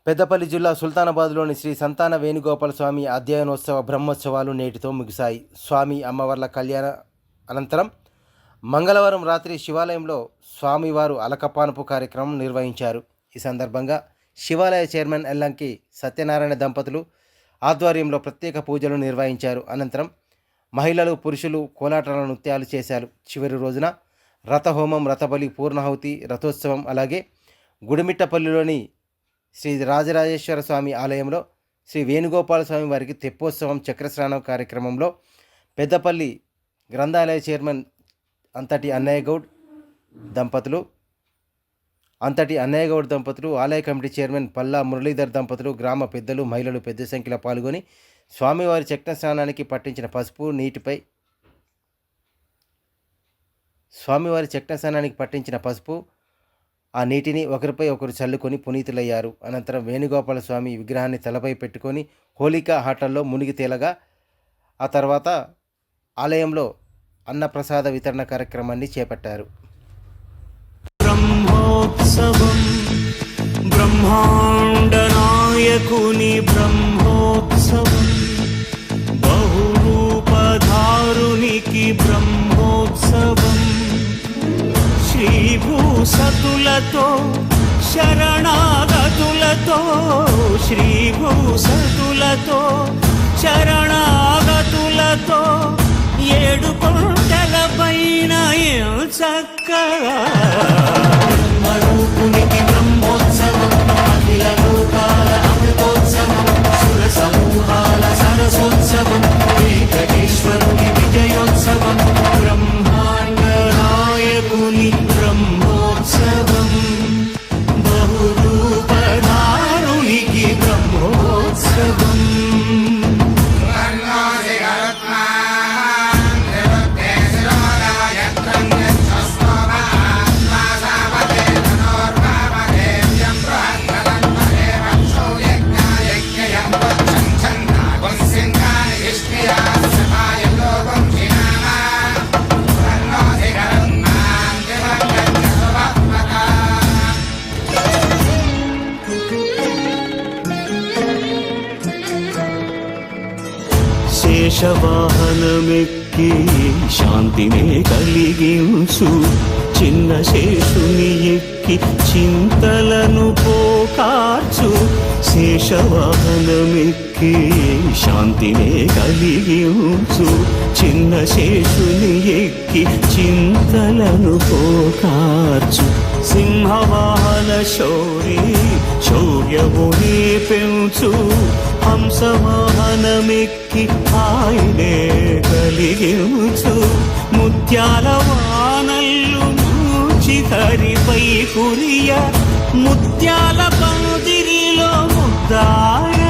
పెద్దపల్లి జిల్లా సుల్తానాబాద్లోని శ్రీ సంతాన వేణుగోపాల స్వామి అధ్యయనోత్సవ బ్రహ్మోత్సవాలు నేటితో ముగిశాయి. స్వామి అమ్మవార్ల కళ్యాణ అనంతరం మంగళవారం రాత్రి శివాలయంలో స్వామివారు అలకపానుపు కార్యక్రమం నిర్వహించారు. ఈ సందర్భంగా శివాలయ చైర్మన్ ఎల్లంకి సత్యనారాయణ దంపతులు ఆధ్వర్యంలో ప్రత్యేక పూజలు నిర్వహించారు. అనంతరం మహిళలు, పురుషులు కోలాటాల నృత్యాలు చేశారు. చివరి రోజున రథహోమం, రథబలి, పూర్ణాహుతి, రథోత్సవం, అలాగే గుడిమిట్టపల్లిలోని శ్రీ రాజరాజేశ్వర స్వామి ఆలయంలో శ్రీ వేణుగోపాల స్వామి వారికి తెప్పోత్సవం, చక్రస్నానం కార్యక్రమంలో పెద్దపల్లి గ్రంథాలయ చైర్మన్ అంతటి అన్నయ్య గౌడ్ దంపతులు, ఆలయ కమిటీ చైర్మన్ పల్లా మురళీధర్ దంపతులు, గ్రామ పెద్దలు, మహిళలు పెద్ద సంఖ్యలో పాల్గొని స్వామివారి చక్రస్నానానికి పట్టించిన పసుపు ఆ నీటిని ఒకరిపై ఒకరు చల్లుకొని పునీతులయ్యారు. అనంతరం వేణుగోపాల స్వామి విగ్రహాన్ని తలపై పెట్టుకొని హోలికా హాటల్లో మునిగి తేలగా ఆ తర్వాత ఆలయంలో అన్నప్రసాద వితరణ కార్యక్రమాన్ని చేపట్టారు. బ్రహ్మోత్సవం బ్రహ్మాండ నాయకుని బ్రహ్మోత్సవం బహురూపధారునికి బ్రహ్మోత్సవం శ్రీభూసతులతో శరణాగతులతో శరణాగతులతో 7 కొండల పైన చక్కగా బ్రహ్మరూపునికి బ్రహ్మోత్సవం అఖిల లోకాల అమృతోత్సవం సుర సమూహాల సరసోత్సవం వెంకటేశ్వరుని విజయోత్సవం బ్రహ్మాండ నాయకుని బ్రహ్మోత్సవం బహురూపధారునికి బ్రహ్మోత్సవం శేషవాహనమెక్కి శాంతినే కలిగించు చిన్న శేషుని ఎక్కి చింతలను పోకార్చు శేషవాహనమెక్కి శాంతినే కలిగించు చిన్న శేషుని ఎక్కి చింతలను పోకార్చు సింహవాహన శౌర్యముని పెంచు హంసవాహనమెక్కి ఆయనే కలిగించు ముత్యాల వానల్లు మూచి హరిపై కురియ ముత్యాల పందిరిలో ముద్దాయ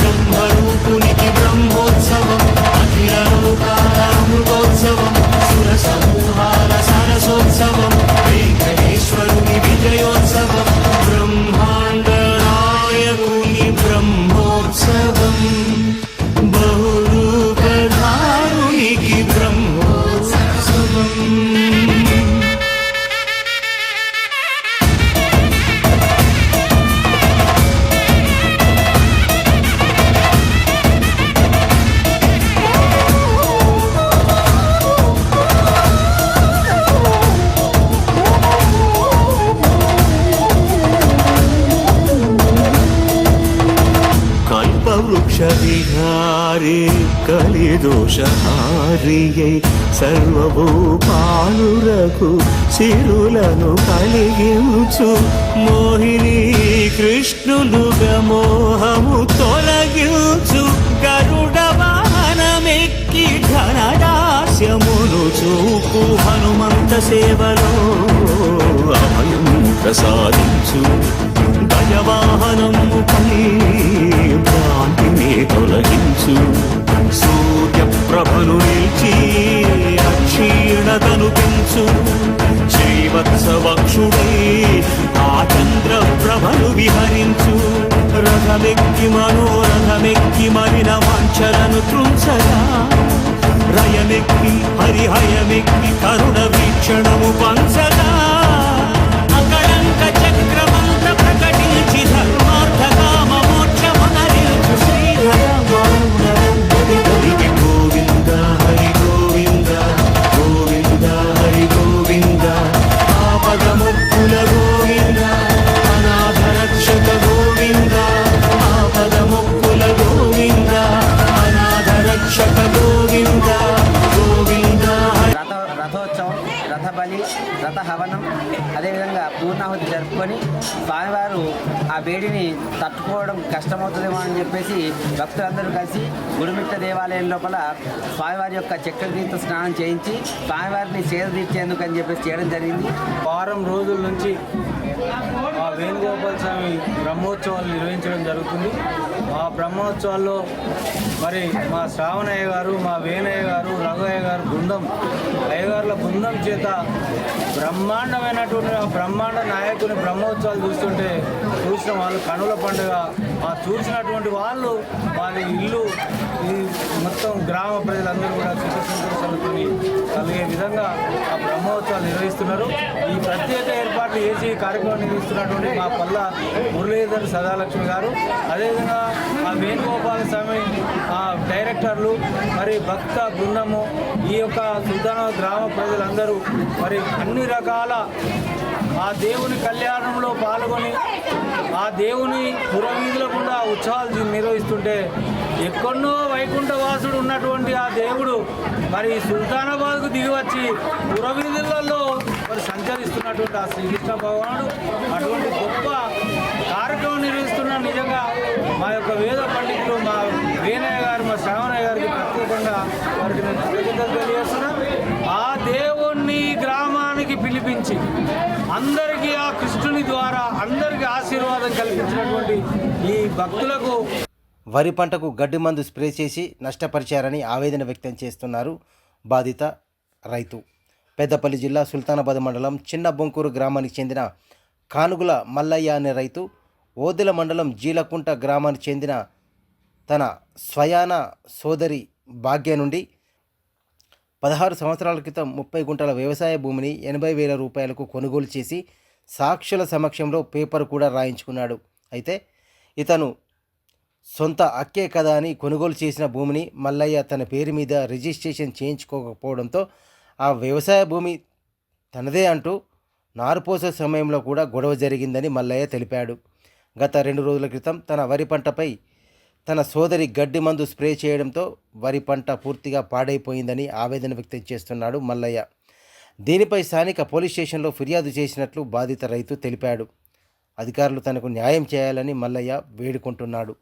బ్రహ్మరూపునికి బ్రహ్మోత్సవం అఖిల లోకాల అమృతోత్సవం సుర సమూహాల సరసోత్సవం వెంకటేశ్వరుని విజయోత్సవం బ్రహ్మాండ నాయకుని బ్రహ్మోత్సవం బహురూపధారునికి బ్రహ్మోత్సవం వృక్షవిహారే కలిదోషహారియై సర్వభూపాలురకు సిరులను కలిగించు మోహిని కృష్ణులుగా మోహము తొలగించు గరుడ వాహనమెక్కి ఘనదాస్యమును చూపు హనుమంత సేవలో అభయం ప్రసాదించు గజవాహనముపై భ్రాంతిని తొలగించు సూర్యప్రభను నిలిచి అక్షీణతను పెంచు శ్రీవత్సవక్షుడై ఆ చంద్రప్రభను విహరించు రథమెక్కి మనోరథమెక్కి మరిన వాంఛలను త్రుంచగా రయమెక్కి హరిహయమెక్కి కరుణ వీక్షణము పంచగా అకళంక చక్రమంత ప్రకటించి జరుపుకొని స్వామివారు ఆ వేడిని తట్టుకోవడం కష్టమవుతుందేమో అని చెప్పేసి భక్తులందరూ కలిసి గుడిమిట్ట దేవాలయం లోపల స్వామివారి యొక్క చక్రతీర్థ స్నానం చేయించి స్వామివారిని సేద తీర్చేందుకు అని చెప్పేసి చేయడం జరిగింది. వారం రోజుల నుంచి ఆ వేణుగోపాల స్వామి బ్రహ్మోత్సవాలు నిర్వహించడం జరుగుతుంది. ఆ బ్రహ్మోత్సవాల్లో మరి మా శ్రావణయ్య గారు, మా వేణయ్య గారు, రఘుయ్య గారు బృందం, అయ్యగారుల బృందం చేత బ్రహ్మాండమైనటువంటి ఆ బ్రహ్మాండ నాయకుని బ్రహ్మోత్సవాలు చూసిన వాళ్ళు కనుల పండుగ. ఆ చూసినటువంటి వాళ్ళు వారి ఇల్లు ఈ మొత్తం గ్రామ ప్రజలందరూ కూడా సుఖ సంతోషాలతో కలిగే విధంగా ఆ బ్రహ్మోత్సవాలు నిర్వహిస్తున్నారు. ఈ ప్రత్యేక ఏర్పాట్లు చేసి కార్యక్రమం నిర్వహిస్తున్నటువంటి మా పల్ల మురళీధర్ సదాలక్ష్మి గారు, అదేవిధంగా ఆ వేణుగోపాల స్వామి డైరెక్టర్లు, మరి భక్త బృందము, ఈ యొక్క సుల్తానాబాద్ గ్రామ ప్రజలందరూ మరి అన్ని రకాల ఆ దేవుని కళ్యాణంలో పాల్గొని ఆ దేవుని పురవీధుల గుండా ఉత్సవాలు నిర్వహిస్తుంటే ఎక్కడో వైకుంఠవాసుడు ఉన్నటువంటి ఆ దేవుడు మరి సుల్తానాబాద్కు దిగివచ్చి పురవీధులలో మరి సంచరిస్తున్నటువంటి ఆ శ్రీకృష్ణ భగవానుడు అటువంటి గొప్ప కార్యక్రమం నిర్వహిస్తున్న నిజంగా మా యొక్క వేద పండితులు మా వేణయ్య గారు, మా శ్రావణయ్య గారికి ప్రత్యేకంగా వారికి నేను కృతజ్ఞతలు తెలియజేస్తున్నాం. ఆ దేవుణ్ణి గ్రామానికి పిలిపించి అందరికీ ఆ కృష్ణుని ద్వారా అందరికీ ఆశీర్వాదం కల్పించినటువంటి ఈ భక్తులకు వరి పంటకు గడ్డి మందు స్ప్రే చేసి నష్టపరిచారని ఆవేదన వ్యక్తం చేస్తున్నారు బాధిత రైతు. పెద్దపల్లి జిల్లా సుల్తానాబాద్ మండలం చిన్న బొంకూరు గ్రామానికి చెందిన కానుగుల మల్లయ్య అనే రైతు ఓదెల మండలం జీలకుంట గ్రామానికి చెందిన తన స్వయాన సోదరి భాగ్య నుండి 16 సంవత్సరాల క్రితం 30 గుంటల వ్యవసాయ భూమిని 80,000 రూపాయలకు కొనుగోలు చేసి సాక్షుల సమక్షంలో పేపర్ కూడా రాయించుకున్నాడు. అయితే ఇతను సొంత అక్కే కదా అని కొనుగోలు చేసిన భూమిని మల్లయ్య తన పేరు మీద రిజిస్ట్రేషన్ చేయించుకోకపోవడంతో ఆ వ్యవసాయ భూమి తనదే అంటూ నారుపోసే సమయంలో కూడా గొడవ జరిగిందని మల్లయ్య తెలిపాడు. గత 2 రోజుల క్రితం తన వరి పంటపై తన సోదరి గడ్డి మందు స్ప్రే చేయడంతో వరి పంట పూర్తిగా పాడైపోయిందని ఆవేదన వ్యక్తం చేస్తున్నాడు మల్లయ్య. దీనిపై స్థానిక పోలీస్ స్టేషన్లో ఫిర్యాదు చేసినట్లు బాధిత రైతు తెలిపాడు. అధికారులు తనకు న్యాయం చేయాలని మల్లయ్య వేడుకుంటున్నాడు.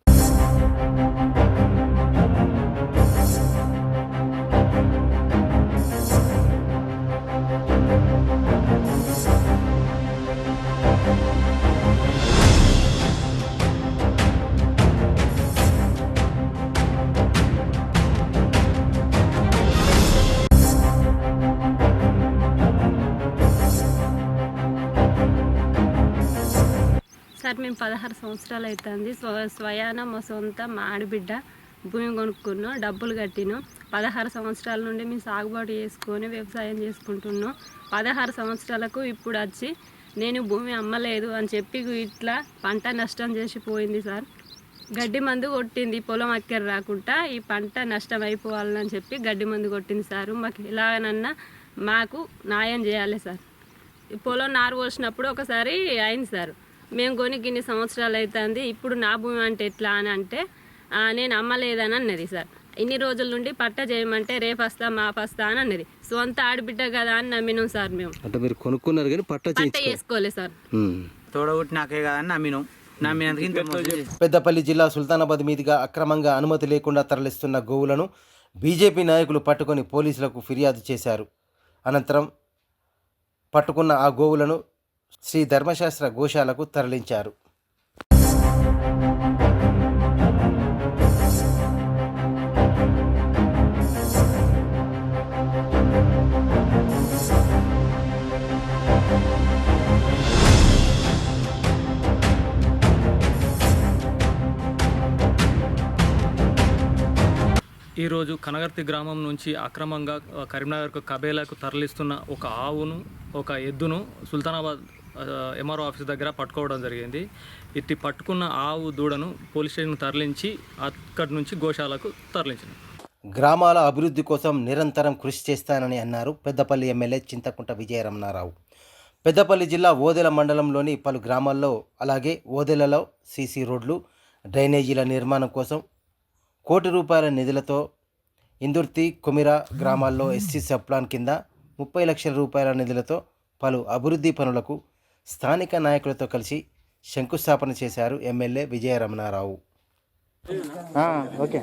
సార్ మేము 16 సంవత్సరాలు అవుతుంది. స్వయాన మా సొంత మా ఆడబిడ్డ భూమి కొనుక్కున్నాం, డబ్బులు కట్టినాం. 16 సంవత్సరాల నుండి మేము సాగుబాటు చేసుకొని వ్యవసాయం చేసుకుంటున్నాం. 16 సంవత్సరాలకు ఇప్పుడు వచ్చి నేను భూమి అమ్మలేదు అని చెప్పి ఇట్లా పంట నష్టం చేసిపోయింది సార్. గడ్డి మందు కొట్టింది, పొలం అక్కర రాకుండా ఈ పంట నష్టం అయిపోవాలని చెప్పి గడ్డి మందు కొట్టింది సార్. మాకు ఎలాగనన్నా మాకు న్యాయం చేయాలి సార్. పొలం నారు పోసినప్పుడు ఒకసారి అయింది సార్. మేము కొని ఇన్ని సంవత్సరాలు అవుతుంది, ఇప్పుడు నా భూమి అంటే ఎట్లా అని అంటే నేను అమ్మలేదని అన్నది సార్. ఇన్ని రోజుల నుండి పట్ట చేయమంటే రేపు వస్తా మాపు వస్తా అని అన్నది. సొంత ఆడబిడ్డ కదా అని నమ్మినాం సార్. మేము అంటే మీరు కొనుక్కున్నారు కానీ పట్ట చేసుకోలే సార్. తోడగొట్టి నాకే కదా అని నమ్మినాం. పెద్దపల్లి జిల్లా సుల్తానాబాద్ మీదుగా అక్రమంగా అనుమతి లేకుండా తరలిస్తున్న గోవులను బీజేపీ నాయకులు పట్టుకొని పోలీసులకు ఫిర్యాదు చేశారు. అనంతరం పట్టుకున్న ఆ గోవులను శ్రీ ధర్మశాస్త్ర గోశాలకు తరలించారు. ఈరోజు కనగర్తి గ్రామం నుంచి అక్రమంగా కరీంనగర్కు కబేలాకు తరలిస్తున్న ఒక ఆవును, ఒక ఎద్దును సుల్తానాబాద్ ఎంఆర్ఓ ఆఫీస్ దగ్గర పట్టుకోవడం జరిగింది. ఇట్టి పట్టుకున్న ఆవు దూడను పోలీస్ స్టేషన్కు తరలించి అక్కడి నుంచి గోశాలకు తరలించింది. గ్రామాల అభివృద్ధి కోసం నిరంతరం కృషి చేస్తానని అన్నారు పెద్దపల్లి ఎమ్మెల్యే చింతకుంట విజయరమణారావు. పెద్దపల్లి జిల్లా ఓదెల మండలంలోని పలు గ్రామాల్లో అలాగే ఓదెలలో సీసీ రోడ్లు, డ్రైనేజీల నిర్మాణం కోసం 1 కోటి రూపాయల నిధులతో ఇందుర్తి, కుమిరా గ్రామాల్లో ఎస్సీ సబ్ ప్లాన్ కింద 30 లక్షల రూపాయల నిధులతో పలు అభివృద్ధి పనులకు స్థానిక నాయకులతో కలిసి శంకుస్థాపన చేశారు MLA Vijaya Ramana Rao. Okay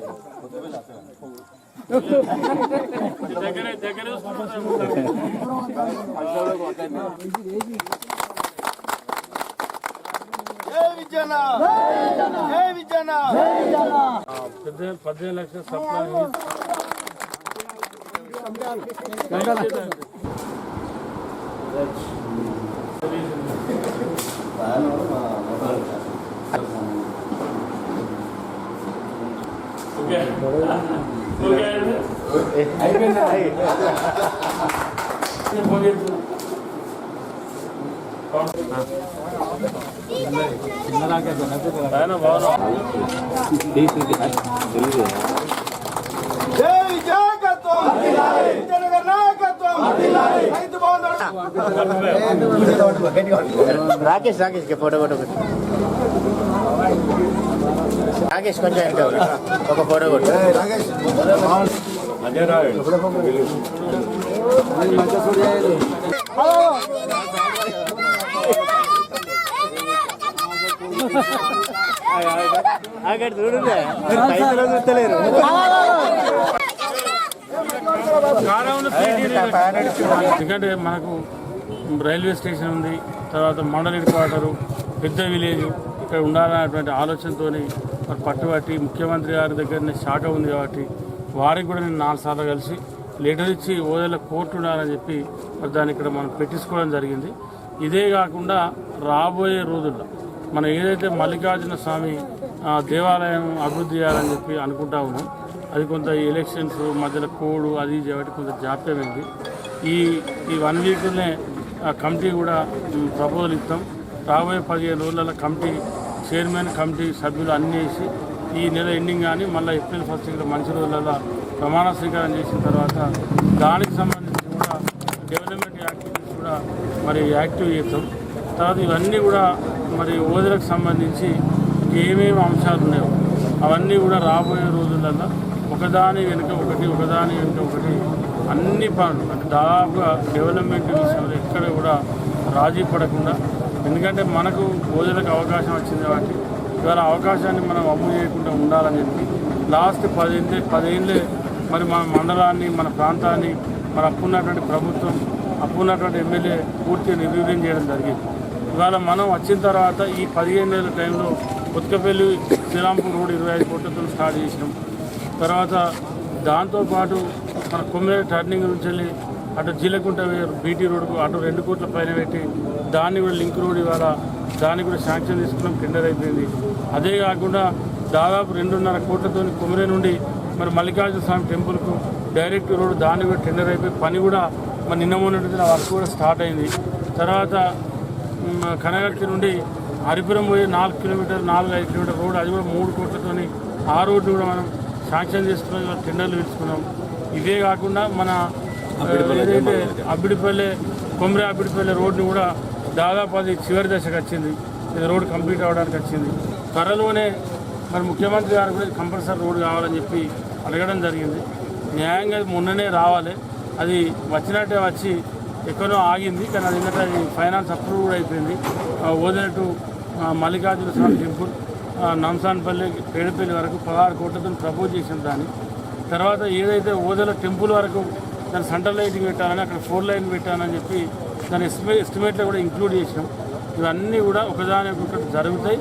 Rakesh photo Rakesh కొంచెం ఒక ఫోటో కొట్టు. అక్కడ చూడలే చూస్తలేరు. ఎందుకంటే మనకు రైల్వే స్టేషన్ ఉంది, తర్వాత మండల్ హెడ్ క్వార్టరు, పెద్ద విలేజ్ ఇక్కడ ఉండాలనేటువంటి ఆలోచనతో మరి పట్టుబట్టి ముఖ్యమంత్రి గారి దగ్గరనే శాఖ ఉంది కాబట్టి వారికి కూడా నేను 4 సార్లు కలిసి లెటర్ ఇచ్చి ఓదేళ్ళ కోర్టు ఉండాలని చెప్పి మరి దాన్ని ఇక్కడ మనం పెట్టించుకోవడం జరిగింది. ఇదే కాకుండా రాబోయే రోజుల్లో మనం ఏదైతే మల్లికార్జున స్వామి దేవాలయం అభివృద్ధి చేయాలని చెప్పి అనుకుంటా ఉన్నాం. అది కొంత ఎలక్షన్స్ మధ్యలో కోడ్ అది చేయబట్టి కొంత జాప్యమైంది. ఈ 1 వీక్లోనే కమిటీ కూడా ప్రపోజల్ ఇస్తాం. రాబోయే 15 రోజుల కమిటీ చైర్మన్ కమిటీ సభ్యులు అన్నీ వేసి ఈ నెల ఎండింగ్ కానీ మళ్ళీ ఏప్రిల్ 1 ఇక్కడ మంచి రోజులలో ప్రమాణ స్వీకారం చేసిన తర్వాత దానికి సంబంధించి కూడా డెవలప్మెంట్ యాక్టివిటీస్ కూడా మరి యాక్టివ్ చేస్తాం. తర్వాత ఇవన్నీ కూడా మరి ఓదలకు సంబంధించి ఏమేమి అంశాలు ఉన్నాయో అవన్నీ కూడా రాబోయే రోజులలో ఒకదాని వెనుక ఒకటి అన్ని పనులు అంటే దాదాపుగా డెవలప్మెంట్ విషయంలో ఎక్కడ కూడా రాజీ పడకుండా, ఎందుకంటే మనకు ఓదలకు అవకాశం వచ్చింది కాబట్టి ఇవాళ అవకాశాన్ని మనం అమలు చేయకుండా ఉండాలని చెప్పి లాస్ట్ 10 ఏళ్ళే మరి మన మండలాన్ని, మన ప్రాంతాన్ని, మన అప్పున్నటువంటి ప్రభుత్వం, అప్పున్నటువంటి ఎమ్మెల్యే పూర్తిగా నిర్వీర్యం చేయడం జరిగింది. ఇవాళ మనం వచ్చిన తర్వాత ఈ 15 ఏళ్ళ టైంలో ఉత్కపల్లి శ్రీరాంపూర్ రోడ్ 25 కోట్లతో స్టార్ట్ చేసినాం. తర్వాత దాంతోపాటు మన కొమ్మిడి టర్నింగ్ నుంచి వెళ్ళి అటు జీలకుంట బీటీ రోడ్కు అటు 2 కోట్ల పైన పెట్టి దాన్ని కూడా లింక్ రోడ్ ఇవాళ దాన్ని కూడా శాంక్షన్ తీసుకున్నాం, టెండర్ అయిపోయింది. అదే కాకుండా దాదాపు 2.5 కోట్లతో కొమ్మిడి నుండి మరి మల్లికార్జున స్వామి టెంపుల్కు డైరెక్ట్ రోడ్ దాన్ని కూడా టెండర్ అయిపోయి పని కూడా మరి నిన్న మొన్నటి వర్క్ కూడా స్టార్ట్ అయింది. తర్వాత కనగర్తి నుండి హరిపురం పోయి 4-5 కిలోమీటర్ రోడ్ అది కూడా 3 కోట్లతో ఆ రోడ్డు కూడా మనం శాంక్షన్ చేసుకున్నాం, టెండర్లు పిలుచుకున్నాం. ఇవే కాకుండా మన ఏదైతే అబ్బిడిపల్లె రోడ్డు కూడా దాదాపు అది చివరి దశకు వచ్చింది. ఇది రోడ్ కంప్లీట్ అవ్వడానికి వచ్చింది. త్వరలోనే మరి ముఖ్యమంత్రి గారు కూడా కంపల్సరీ రోడ్డు కావాలని చెప్పి అడగడం జరిగింది. న్యాయంగా మొన్ననే రావాలి, అది వచ్చినట్టే వచ్చి ఎక్కడో ఆగింది. కానీ అది ఏంటంటే అది ఫైనాన్స్ అప్రూవ్ కూడా అయిపోయింది. ఓదినట్టు మల్లికార్జున స్వామి టెంపుల్ నంసాన్పల్లి పేడపల్లి వరకు 16 కోట్లతో ప్రపోజ్ చేసిన దాన్ని తర్వాత ఏదైతే ఓదల టెంపుల్ వరకు దాని సెంట్రల్ లైటింగ్ పెట్టాలని అక్కడ 4 లైన్ పెట్టాలని చెప్పి దాని ఎస్టిమేట్లో కూడా ఇంక్లూడ్ చేసినాం. ఇవన్నీ కూడా ఒకదాని ఒకటి జరుగుతాయి.